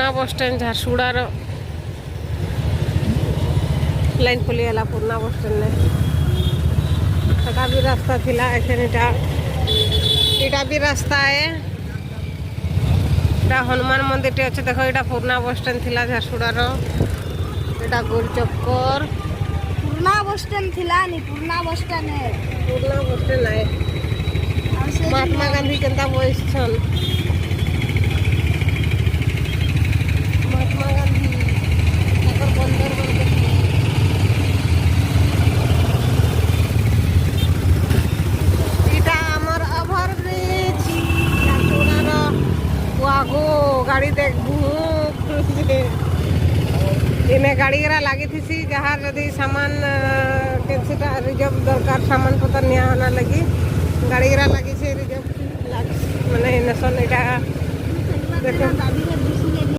पुराना bus stand झारसुगुड़ार line खुलीगला पुराना bus stand ने सेटा भी रास्ता थिला एखन इटा भी रास्ता है एटा हनुमान मंदिर टे अच्छे देखो एटा पुराना बस स्टैंड थिला झारसुगुड़ार एटा गोल चक्कर पुराना बस स्टैंड थिला नी पुराना बस स्टैंड है महात्मा गांधी केनता बसछन महात्मा गांधी ताकर बंदर बनके इटा हमर ओवर ब्रिज झारसुगुड़ार वागो गाड़ी देखबू इने गाड़ी गरा लगी थी जहाँ जदि सामान कैंसिटा रिजर्व दरकार सामान पतर निया होना लगी गाड़ी गरा लगी रिजर्व माने नेशन इटा देखो